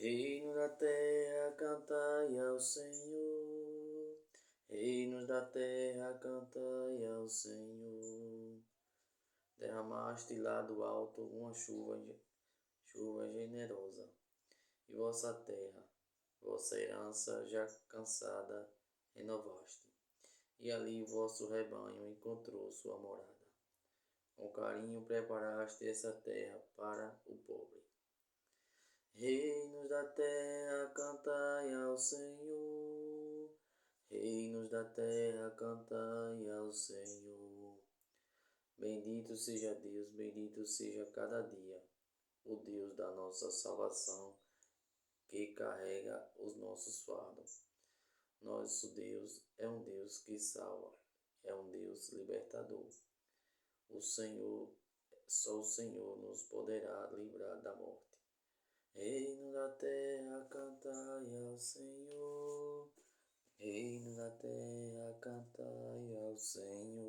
Reinos da terra, cantai ao Senhor. Reinos da terra, cantai ao Senhor. Derramaste lá do alto uma chuva generosa, e vossa terra, vossa herança já cansada, renovaste. E ali vosso rebanho encontrou sua morada. Com carinho preparaste essa terra para o pobre. Reinos da terra, cantai ao Senhor. Reinos da terra, cantai ao Senhor. Bendito seja Deus, bendito seja cada dia, o Deus da nossa salvação, que carrega os nossos fardos. Nosso Deus é um Deus que salva, é um Deus libertador. Só o Senhor nos poderá livrar da morte. Reino da terra, cantai ao Senhor. Reino da terra, cantai ao Senhor.